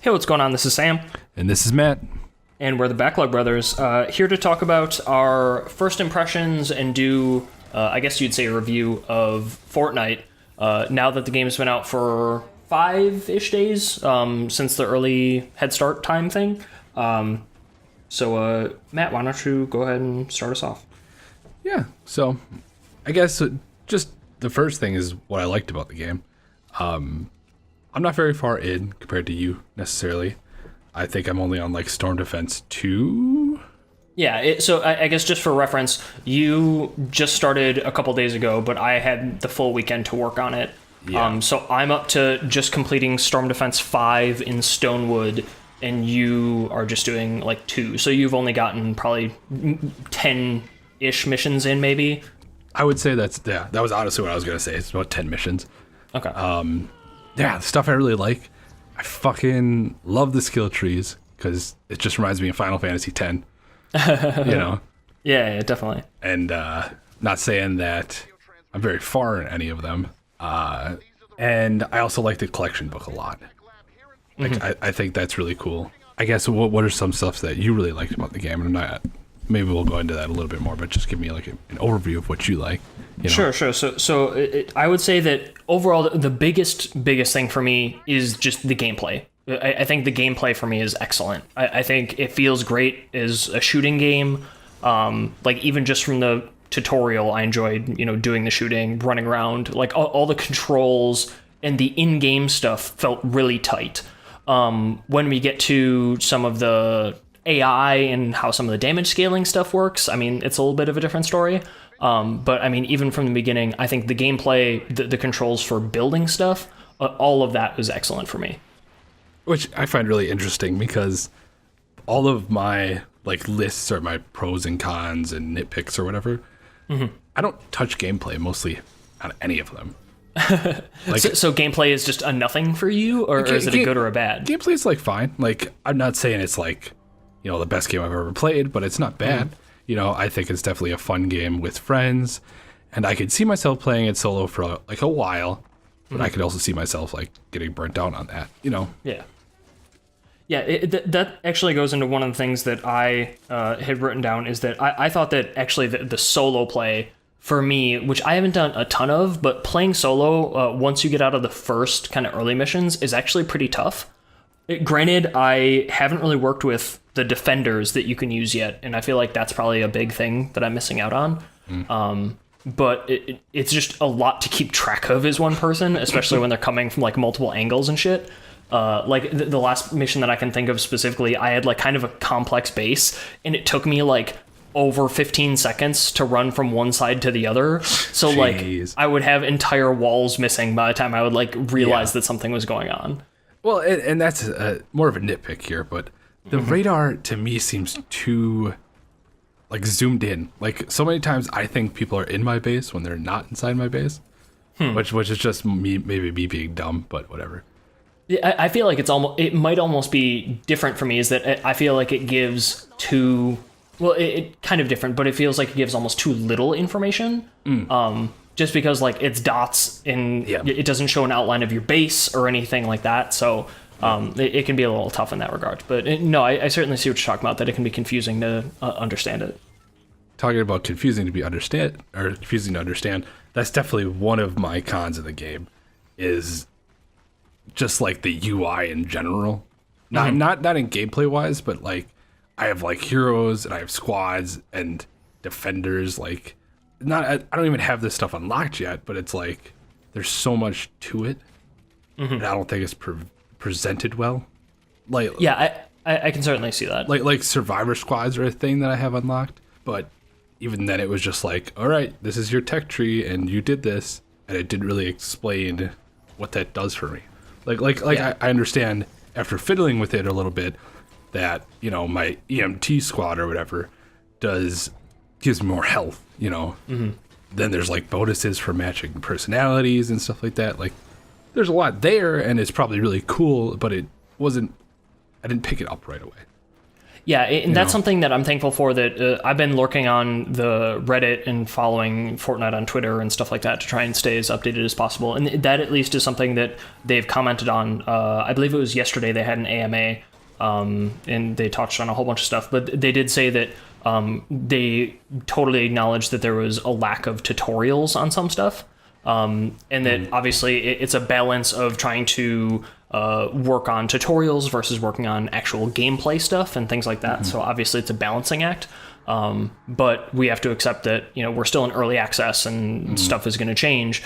Hey, what's going on? This is Sam, And this is Matt. and we're the Backlog Brothers, here to talk about our first impressions and do, I guess you'd say, a review of Fortnite, now that the game's been out for 5-ish days, since the early Head Start time thing. So, Matt, why don't you go ahead and start us off? Yeah, so I guess just the first thing is what I liked about the game. I'm not very far in compared to you necessarily. I think I'm only on like Storm Defense 2. Yeah, so I guess just for reference, you just started a couple days ago, but I had the full weekend to work on it. Yeah. So I'm up to just completing Storm Defense 5 in Stonewood, and you are just doing like 2. So you've only gotten probably 10-ish missions in, maybe? I would say that was honestly what I was going to say. It's about 10 missions. Okay. Yeah, the stuff I really like. I fucking love the skill trees because it just reminds me of Final Fantasy X. Yeah, definitely. And not saying that I'm very far in any of them. And I also like the collection book a lot. Like, I think that's really cool. I guess what are some stuff that you really liked about the game? And maybe we'll go into that a little bit more, but just give me like an overview of what you like. Sure. So I would say that overall, the biggest thing for me is just the gameplay. I think the gameplay for me is excellent. I think it feels great as a shooting game. Like even just from the tutorial, I enjoyed, doing the shooting, running around. Like all the controls and the in-game stuff felt really tight. When we get to some of the AI and how some of the damage scaling stuff works, I mean, it's a little bit of a different story. But I mean, even from the beginning, I think the gameplay, the controls for building stuff, all of that was excellent for me. Which I find really interesting because all of my like lists are my pros and cons and nitpicks or whatever. I don't touch gameplay mostly on any of them. Like, so gameplay is just a nothing for you, or is it a good or a bad? Gameplay is like fine. Like I'm not saying it's like, the best game I've ever played, but it's not bad. I think it's definitely a fun game with friends, and I could see myself playing it solo for like a while, but I could also see myself like getting burnt out on that. Yeah. Yeah, that actually goes into one of the things that I had written down, is that I thought that actually the solo play for me, which I haven't done a ton of, but playing solo once you get out of the first kind of early missions is actually pretty tough. Granted, I haven't really worked with the defenders that you can use yet, and I feel like that's probably a big thing that I'm missing out on. But it's just a lot to keep track of as one person, especially when they're coming from like multiple angles and shit. Like the last mission that I can think of specifically, I had like kind of a complex base, and it took me like over 15 seconds to run from one side to the other. So Jeez. like I would have entire walls missing by the time I would like realize that something was going on. Well, and that's more of a nitpick here, but the radar to me seems too like zoomed in. Like so many times I think people are in my base when they're not inside my base, which is just maybe me being dumb, but whatever. Yeah, I feel like it might almost be different for me, is that I feel like it gives too, well, it kind of different, but it feels like it gives almost too little information. Just because like it's dots and it doesn't show an outline of your base or anything like that. So it can be a little tough in that regard. But no, I certainly see what you're talking about, that it can be confusing to understand it. Talking about confusing to understand, that's definitely one of my cons of the game, is just like the UI in general. Not in gameplay wise, but like I have like heroes and I have squads and defenders. Like I don't even have this stuff unlocked yet, but it's like there's so much to it, and I don't think it's presented well. Like I can certainly see that. Like survivor squads are a thing that I have unlocked, but even then it was just like, all right, this is your tech tree and you did this, and it didn't really explain what that does for me. I understand after fiddling with it a little bit that my EMT squad or whatever gives me more health. Then there's like bonuses for matching personalities and stuff like that. Like there's a lot there, and it's probably really cool, but I didn't pick it up right away. Yeah, and that's know? something that I'm thankful for, that I've been lurking on the Reddit and following Fortnite on Twitter and stuff like that to try and stay as updated as possible. And that at least is something that they've commented on. I believe it was yesterday they had an AMA, and they touched on a whole bunch of stuff. But they did say that they totally acknowledged that there was a lack of tutorials on some stuff. And that obviously it's a balance of trying to work on tutorials versus working on actual gameplay stuff and things like that. So obviously it's a balancing act. But we have to accept that, we're still in early access and stuff is going to change.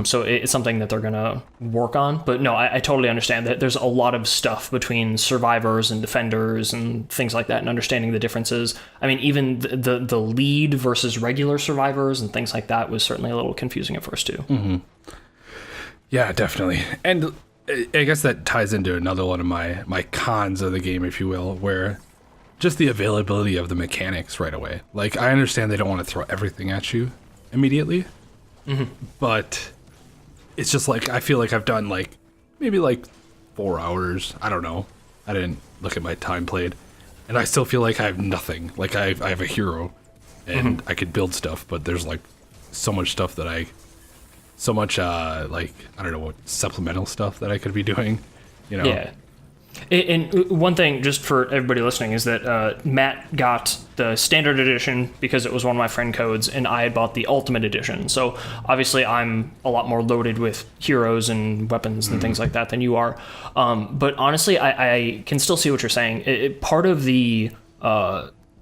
So it's something that they're going to work on. But no, I totally understand that there's a lot of stuff between survivors and defenders and things like that, and understanding the differences. I mean, even the lead versus regular survivors and things like that was certainly a little confusing at first too. Yeah, definitely. And I guess that ties into another one of my cons of the game, if you will, where just the availability of the mechanics right away. Like, I understand they don't want to throw everything at you immediately, but it's just like, I feel like I've done maybe 4 hours. I don't know. I didn't look at my time played. And I still feel like I have nothing. Like, I have a hero, and I could build stuff, but there's so much stuff that I don't know, what supplemental stuff that I could be doing, Yeah. And one thing, just for everybody listening, is that Matt got the standard edition because it was one of my friend codes, and I had bought the ultimate edition. So obviously I'm a lot more loaded with heroes and weapons and things like that than you are. But honestly, I can still see what you're saying. Part of the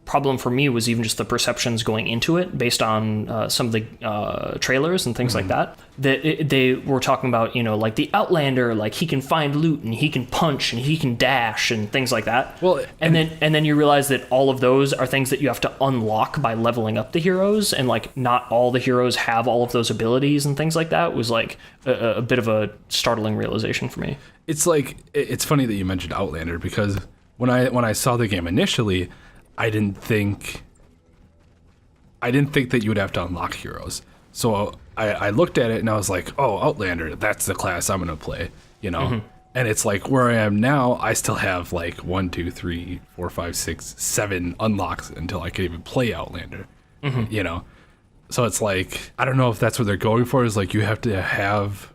problem for me was even just the perceptions going into it based on some of the trailers and things like that. They were talking about, like the Outlander, like he can find loot and he can punch and he can dash and things like that. Well, and then you realize that all of those are things that you have to unlock by leveling up the heroes, and not all the heroes have all of those abilities and things like that. It was a bit of a startling realization for me. It's it's funny that you mentioned Outlander, because when I saw the game initially, I didn't think that you would have to unlock heroes. So I looked at it and I was like, oh, Outlander, that's the class I'm going to play, And it's where I am now, I still have 1, 2, 3, 4, 5, 6, 7 unlocks until I can even play Outlander, So it's I don't know if that's what they're going for, is you have to have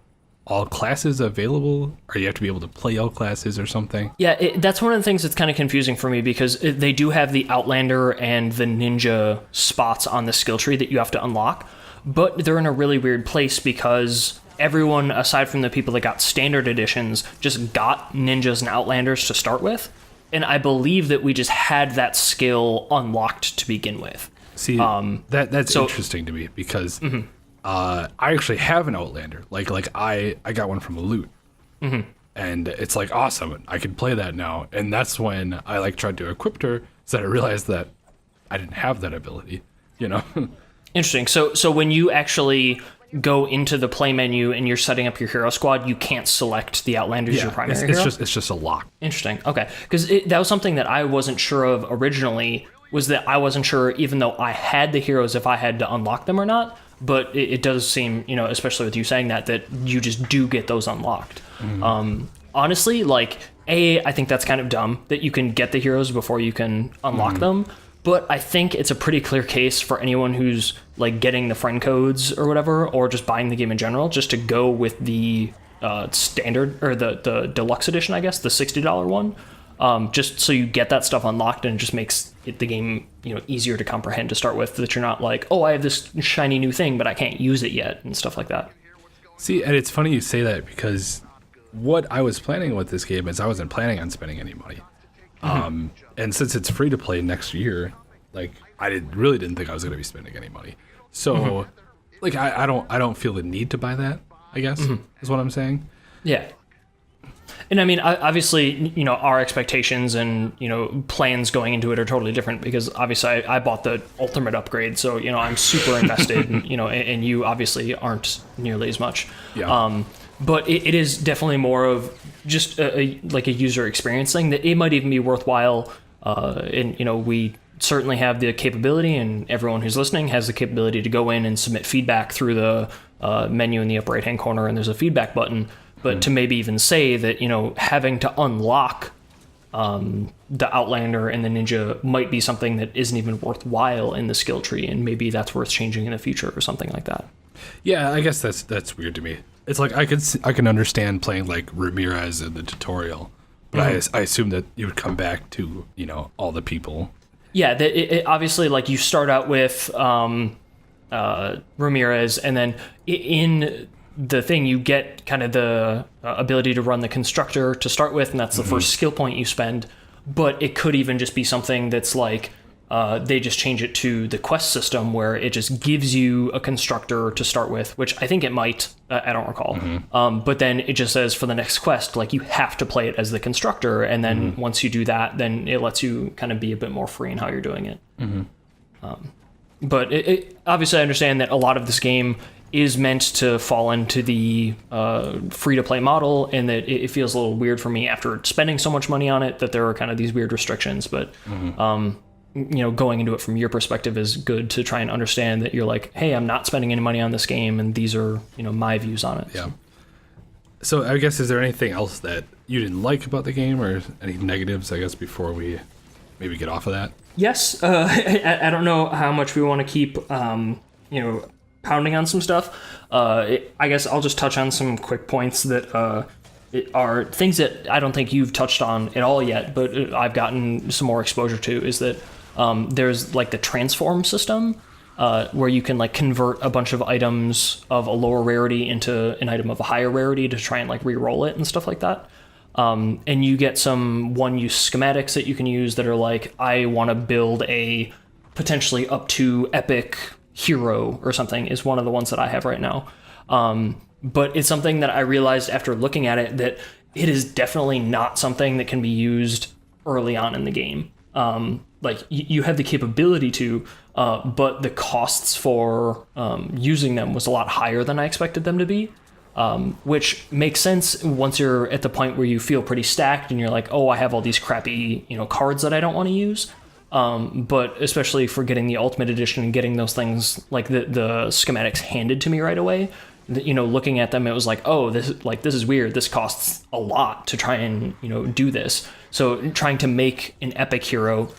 all classes available, or you have to be able to play all classes or something. Yeah, that's one of the things that's kind of confusing for me, because they do have the Outlander and the Ninja spots on the skill tree that you have to unlock, but they're in a really weird place because everyone, aside from the people that got standard editions, just got Ninjas and Outlanders to start with, and I believe that we just had that skill unlocked to begin with. See, that's interesting to me, because I actually have an Outlander. I got one from a loot. And it's awesome. I can play that now. And that's when I tried to equip her, so that I realized that I didn't have that ability, Interesting. So when you actually go into the play menu and you're setting up your hero squad, you can't select the Outlander as your primary hero? It's just a lock. Interesting. Okay. Because that was something that I wasn't sure of originally, was that I wasn't sure, even though I had the heroes, if I had to unlock them or not. But it does seem, especially with you saying that you just do get those unlocked. Honestly, I think that's kind of dumb that you can get the heroes before you can unlock them. But I think it's a pretty clear case for anyone who's getting the friend codes or whatever, or just buying the game in general, just to go with the standard, or the deluxe edition, I guess, the $60 one. Just so you get that stuff unlocked, and it just makes the game easier to comprehend to start with, that you're not oh, I have this shiny new thing but I can't use it yet and stuff like that. See, and it's funny you say that, because what I was planning with this game is I wasn't planning on spending any money. And since it's free to play next year, I really didn't think I was going to be spending any money. So I don't feel the need to buy that, I guess, is what I'm saying. Yeah. And I mean, obviously, our expectations and, plans going into it are totally different, because obviously I bought the ultimate upgrade. So, I'm super invested, and you obviously aren't nearly as much. Yeah. But it is definitely more of just a user experience thing, that it might even be worthwhile. And, we certainly have the capability, and everyone who's listening has the capability to go in and submit feedback through the menu in the upper right-hand corner, and there's a feedback button. But to maybe even say that, having to unlock the Outlander and the Ninja might be something that isn't even worthwhile in the skill tree, and maybe that's worth changing in the future or something like that. Yeah, I guess that's weird to me. It's like I can understand playing like Ramirez in the tutorial, but I assume that you would come back to all the people. Yeah, it obviously, like, you start out with Ramirez, and then in the thing you get kind of the ability to run the constructor to start with, and that's the first skill point you spend. But it could even just be something that's like they just change it to the quest system where it just gives you a constructor to start with, which I think it might. I don't recall. But then it just says for the next quest, like, you have to play it as the constructor, and then once you do that, then it lets you kind of be a bit more free in how you're doing it. But obviously I understand that a lot of this game is meant to fall into the free-to-play model, and that it feels a little weird for me after spending so much money on it that there are kind of these weird restrictions. But going into it from your perspective is good to try and understand that you're like, hey, I'm not spending any money on this game, and these are my views on it. Yeah. So I guess, is there anything else that you didn't like about the game, or any negatives, I guess, before we maybe get off of that? Yes. I don't know how much we want to keep pounding on some stuff. I guess I'll just touch on some quick points that are things that I don't think you've touched on at all yet, but I've gotten some more exposure to, is that there's like the transform system where you can like convert a bunch of items of a lower rarity into an item of a higher rarity to try and like re-roll it and stuff like that. And you get some one-use schematics that you can use that are like, I want to build a potentially up to epic hero or something, is one of the ones that I have right now. But it's something that I realized after looking at it that it is definitely not something that can be used early on in the game. Like, you have the capability to, but the costs for using them was a lot higher than I expected them to be. Which makes sense once you're at the point where you feel pretty stacked and you're like, oh, I have all these crappy, cards that I don't want to use. But especially for getting the Ultimate Edition and getting those things, like the schematics handed to me right away, looking at them, it was like, oh, this is weird. This costs a lot to try and, do this. So trying to make an epic hero,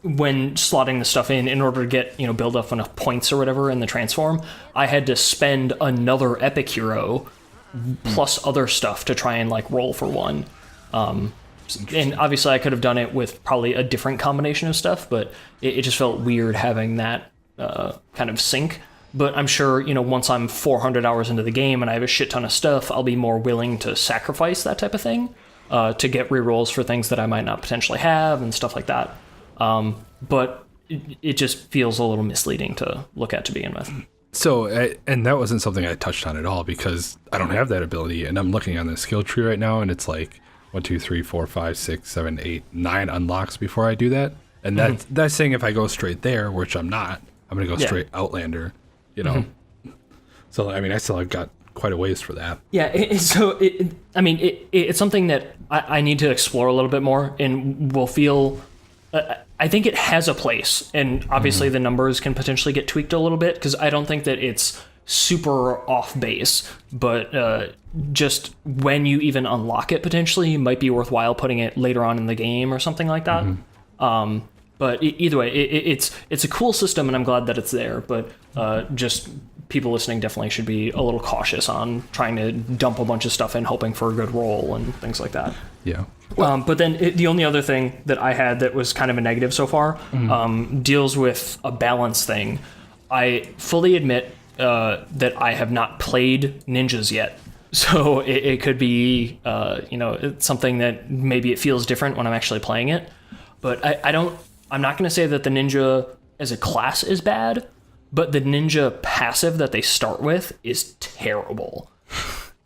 when slotting the stuff in order to get, build up enough points or whatever in the transform, I had to spend another epic hero plus other stuff to try and like roll for one. And obviously I could have done it with probably a different combination of stuff, but it just felt weird having that kind of sync. But I'm sure, once I'm 400 hours into the game and I have a shit ton of stuff, I'll be more willing to sacrifice that type of thing to get rerolls for things that I might not potentially have and stuff like that. But it just feels a little misleading to look at to begin with. So, and that wasn't something I touched on at all, because I don't have that ability, and I'm looking on the skill tree right now, and it's like 1, 2, 3, 4, 5, 6, 7, 8, 9 unlocks before I do that. And that's saying if I go straight there, which I'm not, I'm going to go straight Outlander, So, I mean, I still have got quite a ways for that. Yeah, it's something that I need to explore a little bit more, and will feel... I think it has a place, and obviously the numbers can potentially get tweaked a little bit, because I don't think that it's super off base, but just when you even unlock it potentially, it might be worthwhile putting it later on in the game or something like that. But either way, it's a cool system, and I'm glad that it's there, but just people listening definitely should be a little cautious on trying to dump a bunch of stuff in hoping for a good roll and things like that. Yeah. But then the only other thing that I had that was kind of a negative so far deals with a balance thing. I fully admit that I have not played ninjas yet. So it could be, it's something that maybe it feels different when I'm actually playing it. But I'm not going to say that the ninja as a class is bad, but the ninja passive that they start with is terrible.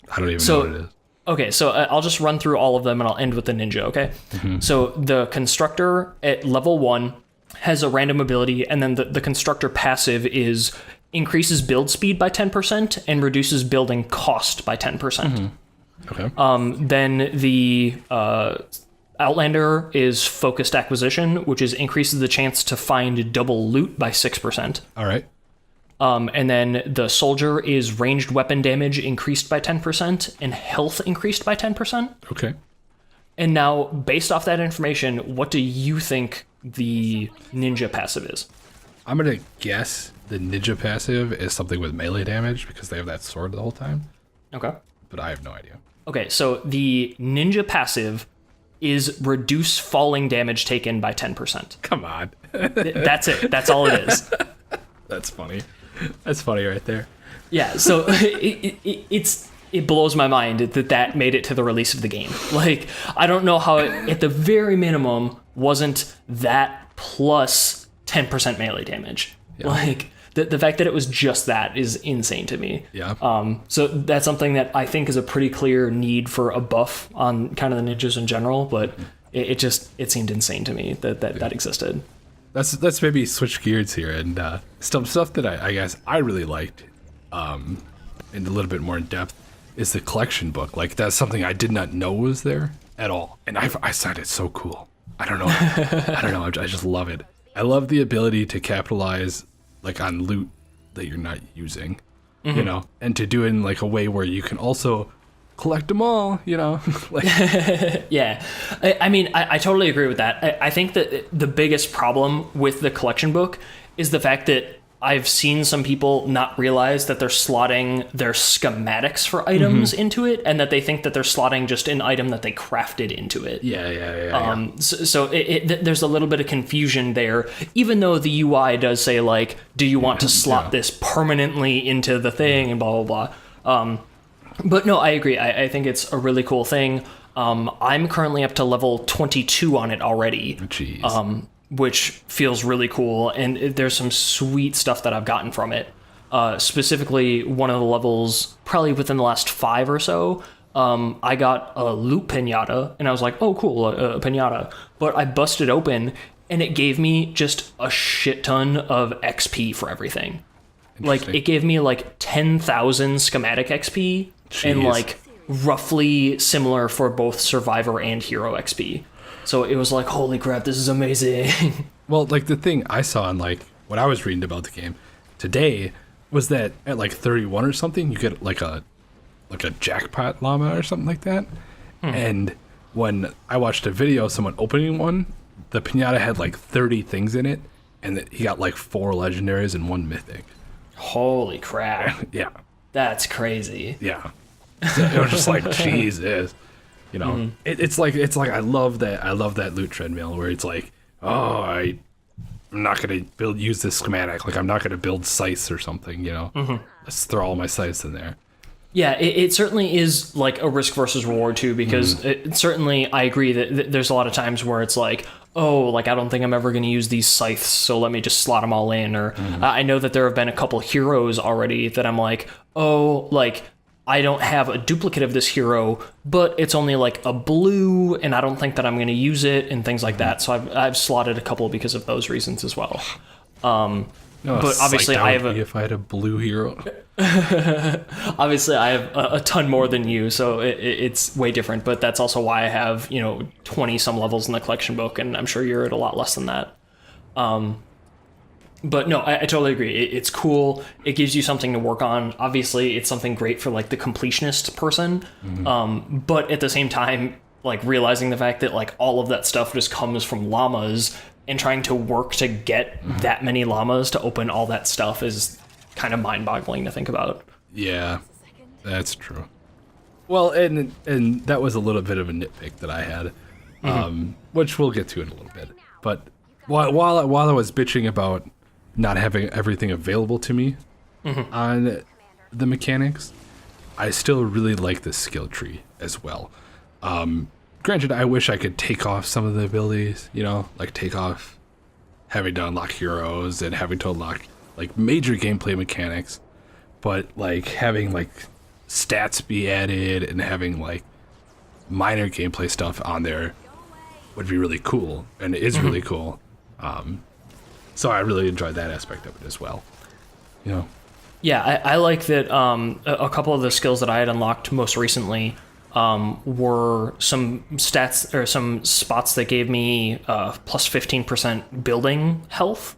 I don't even know what it is. Okay, so I'll just run through all of them and I'll end with the ninja, okay? So the constructor at level 1 has a random ability, and then the constructor passive is increases build speed by 10% and reduces building cost by 10%. Okay. Then the Outlander is focused acquisition, which increases the chance to find double loot by 6%. All right. And then the soldier is ranged weapon damage increased by 10% and health increased by 10%. Okay. And now, based off that information, what do you think the ninja passive is? I'm gonna guess the ninja passive is something with melee damage because they have that sword the whole time, Okay. but I have no idea. Okay, so the ninja passive is reduce falling damage taken by 10%. Come on. That's it. That's all it is. That's funny. That's funny right there. Yeah, so it blows my mind that made it to the release of the game. Like, I don't know how it, at the very minimum, wasn't that plus 10% melee damage. Yeah. Like, the fact that it was just that is insane to me. Yeah. So that's something that I think is a pretty clear need for a buff on kind of the ninjas in general, but it seemed insane to me that existed. Let's maybe switch gears here and some stuff that I guess I really liked, and a little bit more in depth, is the collection book. Like, that's something I did not know was there at all, and I find it so cool. I don't know. I just love it. I love the ability to capitalize like on loot that you're not using, you know, and to do it in like a way where you can also collect them all, you know. Like, Yeah, I mean, I totally agree with that. I think that the biggest problem with the collection book is the fact that I've seen some people not realize that they're slotting their schematics for items into it, and that they think that they're slotting just an item that they crafted into it. yeah. So there's a little bit of confusion there, even though the UI does say, like, do you want to slot this permanently into the thing and blah, blah, blah. But no, I agree. I think it's a really cool thing. I'm currently up to level 22 on it already. Jeez. Which feels really cool, and there's some sweet stuff that I've gotten from it. Specifically, one of the levels, probably within the last 5 or so, I got a loot pinata, and I was like, oh, cool, a pinata. But I busted open, and it gave me just a shit ton of XP for everything. Like, it gave me like 10,000 schematic XP, and like roughly similar for both survivor and hero XP. So it was like, holy crap, this is amazing. Well, like the thing I saw on like when I was reading about the game today was that at like 31 or something, you get like a jackpot llama or something like that. And when I watched a video of someone opening one, the pinata had like 30 things in it, and he got like 4 legendaries and 1 mythic. Holy crap. Yeah. That's crazy. Yeah. So it was just like, Jesus. You know, it's like I love that loot treadmill where it's like, oh, I'm not gonna use this schematic, like I'm not gonna build scythes or something, you know. Let's throw all my scythes in there. Yeah, it certainly is like a risk versus reward too, because certainly I agree that there's a lot of times where it's like, oh, like I don't think I'm ever going to use these scythes, so let me just slot them all in. Or I know that there have been a couple heroes already that I'm like, oh, like I don't have a duplicate of this hero, but it's only like a blue, and I don't think that I'm going to use it, and things like that. So I've slotted a couple because of those reasons as well. But obviously, I have if I had a blue hero. Obviously, I have a ton more than you, so it's way different. But that's also why I have 20 some levels in the collection book, and I'm sure you're at a lot less than that. But no, I totally agree. It's cool. It gives you something to work on. Obviously, it's something great for like the completionist person. But at the same time, like realizing the fact that like all of that stuff just comes from llamas, and trying to work to get that many llamas to open all that stuff is kind of mind-boggling to think about. Yeah, that's true. Well, and that was a little bit of a nitpick that I had, which we'll get to in a little bit. But while I was bitching about not having everything available to me on the mechanics, I still really like the skill tree as well. Granted, I wish I could take off some of the abilities, like take off having to unlock heroes and having to unlock like major gameplay mechanics, but like having like stats be added and having like minor gameplay stuff on there would be really cool, and it is really cool. So I really enjoyed that aspect of it as well. Yeah, I like that. A couple of the skills that I had unlocked most recently were some stats or some spots that gave me plus 15% building health,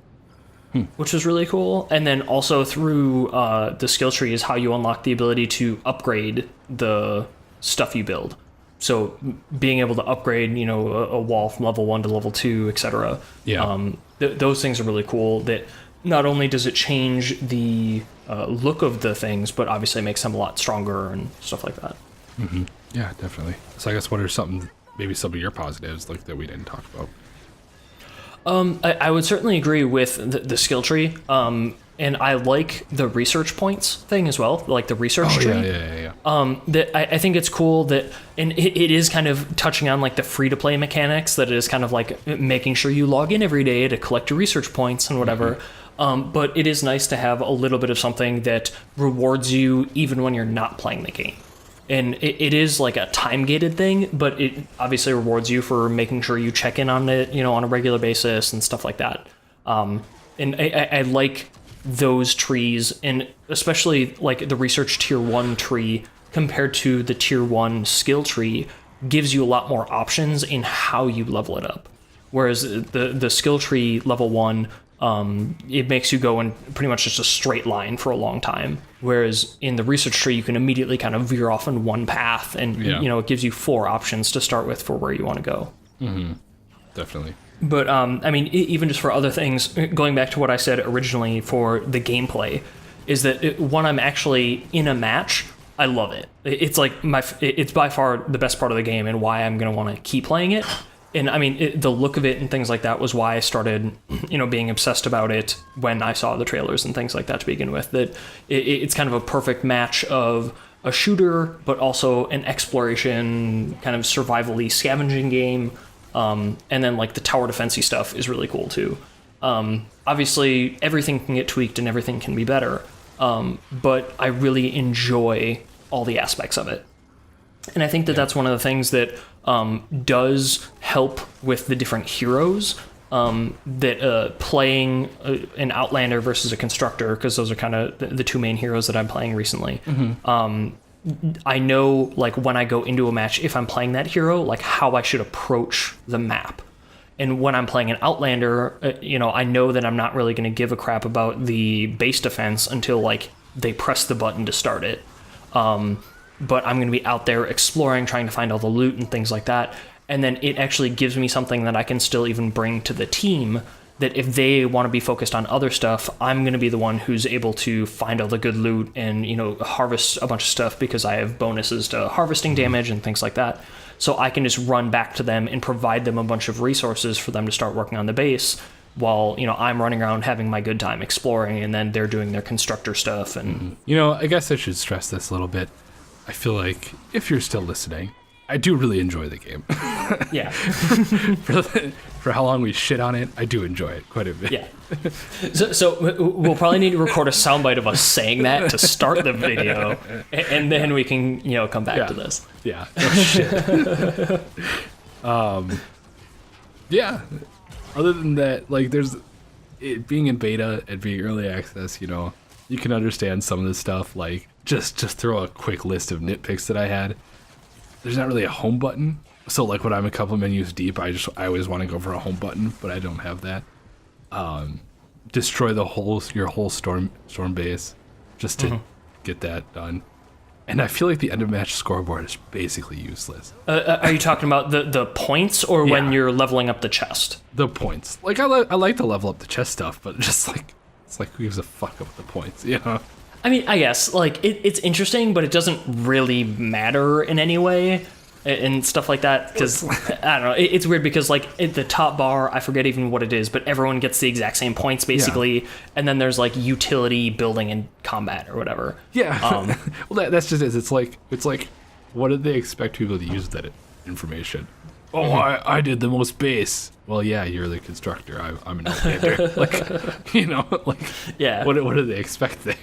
which was really cool. And then also through the skill tree is how you unlock the ability to upgrade the stuff you build. So being able to upgrade, a wall from level 1 to level 2, etc. Yeah. Those things are really cool. That not only does it change the look of the things, but obviously makes them a lot stronger and stuff like that. Mm-hmm. Yeah, definitely. So I guess what are maybe some of your positives like that we didn't talk about? I would certainly agree with the skill tree. And I like the research points thing as well, like the research tree. Yeah. That I think it's cool that, and it is kind of touching on like the free-to-play mechanics, that it is kind of like making sure you log in every day to collect your research points and whatever. But it is nice to have a little bit of something that rewards you even when you're not playing the game. And it is like a time-gated thing, but it obviously rewards you for making sure you check in on it, on a regular basis and stuff like that. And I like those trees, and especially like the research tier 1 tree compared to the tier 1 skill tree gives you a lot more options in how you level it up. Whereas the skill tree level 1, it makes you go in pretty much just a straight line for a long time. Whereas in the research tree, you can immediately kind of veer off in one path, and it gives you 4 options to start with for where you want to go. Mm-hmm. Definitely. But even just for other things, going back to what I said originally for the gameplay, is that when I'm actually in a match, I love it. It's like it's by far the best part of the game, and why I'm going to want to keep playing it. And I mean, the look of it and things like that was why I started, being obsessed about it when I saw the trailers and things like that to begin with. That it's kind of a perfect match of a shooter, but also an exploration, kind of survival-y scavenging game. And then like the tower defense-y stuff is really cool too. Obviously, everything can get tweaked and everything can be better, but I really enjoy all the aspects of it. And I think that that's one of the things that does help with the different heroes, that playing an Outlander versus a Constructor, because those are kind of the 2 main heroes that I'm playing recently. Mm-hmm. I know, like, when I go into a match, if I'm playing that hero, like, how I should approach the map. And when I'm playing an Outlander, I know that I'm not really going to give a crap about the base defense until, like, they press the button to start it. But I'm going to be out there exploring, trying to find all the loot and things like that. And then it actually gives me something that I can still even bring to the team, that if they want to be focused on other stuff, I'm going to be the one who's able to find all the good loot and, harvest a bunch of stuff, because I have bonuses to harvesting damage and things like that. So I can just run back to them and provide them a bunch of resources for them to start working on the base, while, I'm running around having my good time exploring, and then they're doing their Constructor stuff. And I guess I should stress this a little bit. I feel like if you're still listening, I do really enjoy the game. Yeah. For how long we shit on it, I do enjoy it quite a bit. Yeah. So we'll probably need to record a soundbite of us saying that to start the video, and then we can, come back to this. Yeah. Oh, shit. Yeah. Other than that, like, there's it being in beta and being early access, you can understand some of this stuff. Like, just throw a quick list of nitpicks that I had. There's not really a home button. So, like, when I'm a couple menus deep, I always want to go for a home button, but I don't have that. Destroy your whole storm base, just to get that done. And I feel like the end of match scoreboard is basically useless. Are you talking about the points, or when you're leveling up the chest? The points. Like, I like to level up the chest stuff, but just like, it's like, who gives a fuck about the points, I mean, I guess, like, it's interesting, but it doesn't really matter in any way and stuff like that, because, I don't know, it's weird because, like, at the top bar, I forget even what it is, but everyone gets the exact same points, basically, and then there's, like, utility, building, and combat, or whatever. Yeah. Well, that's just it. It's like, what did they expect people to use that information? Oh, I did the most base. Well, yeah, you're the Constructor. I'm an Outlander. Yeah. What do they expect there?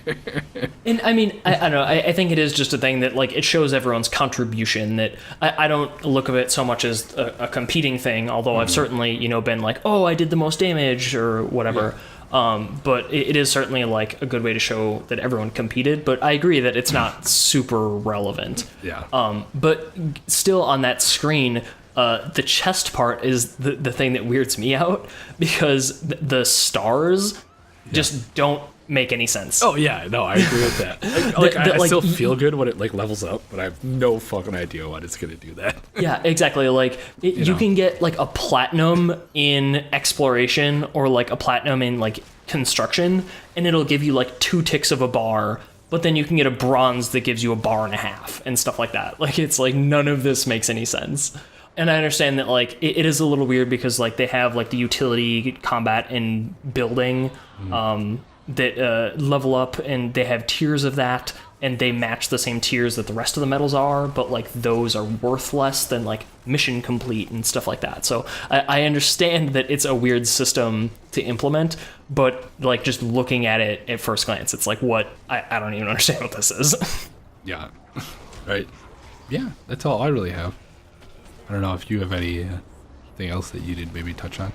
And I mean, I don't know. I think it is just a thing that, like, it shows everyone's contribution. That I don't look at it so much as a competing thing, although I've certainly, been like, oh, I did the most damage or whatever. Yeah. But it is certainly, like, a good way to show that everyone competed. But I agree that it's not super relevant. Yeah. But still, on that screen, the chest part is the thing that weirds me out, because the stars just don't make any sense. Oh yeah, no, I agree with that. I like, still feel good when it like levels up, but I have no fucking idea what it's gonna do that. Yeah, exactly. Like you know. can get like a platinum in exploration or like a platinum in like construction, and it'll give you like 2 ticks of a bar. But then you can get a bronze that gives you a bar and a half and stuff like that. Like it's like none of this makes any sense. And I understand that like it is a little weird because like they have like the utility, combat, and building that level up, and they have tiers of that, and they match the same tiers that the rest of the medals are, but like those are worth less than like mission complete and stuff like that. So I understand that it's a weird system to implement, but like just looking at it at first glance, it's like what I don't even understand what this is. Yeah, right. Yeah, that's all I really have. I don't know if you have anything else that you did maybe touch on.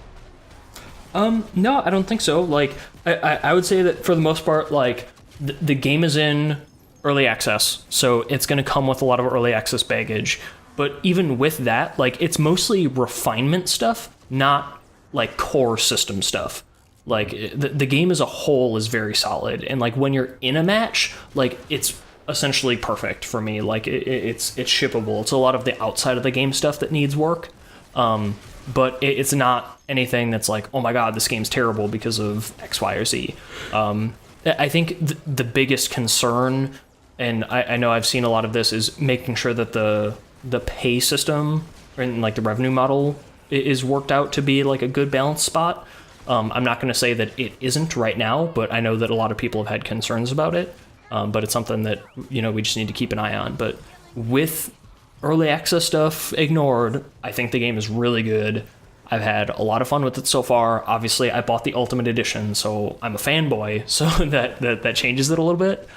No, I don't think so. Like, I would say that for the most part, like, the game is in early access, so it's going to come with a lot of early access baggage. But even with that, like, it's mostly refinement stuff, not, like, core system stuff. Like, the game as a whole is very solid, and, like, when you're in a match, like, it's essentially perfect for me. Like, it's shippable. It's a lot of the outside of the game stuff that needs work. But it's not anything that's like, oh my god, this game's terrible because of X, Y, or Z. I think the biggest concern, and I know I've seen a lot of this, is making sure that the pay system and like the revenue model is worked out to be like a good balance spot. I'm not going to say that it isn't right now, but I know that a lot of people have had concerns about it. But it's something that, you know, we just need to keep an eye on. But with early access stuff ignored, I think the game is really good. I've had a lot of fun with it so far. Obviously, I bought the Ultimate Edition, so I'm a fanboy, so that changes it a little bit.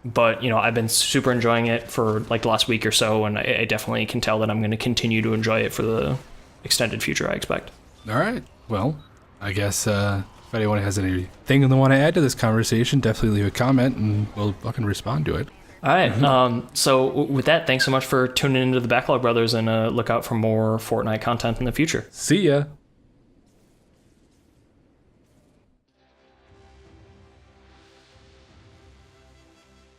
But, you know, I've been super enjoying it for like the last week or so, and I definitely can tell that I'm going to continue to enjoy it for the extended future, I expect. All right. Well, I guess if anyone has anything they want to add to this conversation, definitely leave a comment, and we'll fucking respond to it. All right. So with that, thanks so much for tuning into the Backlog Brothers, and look out for more Fortnite content in the future. See ya.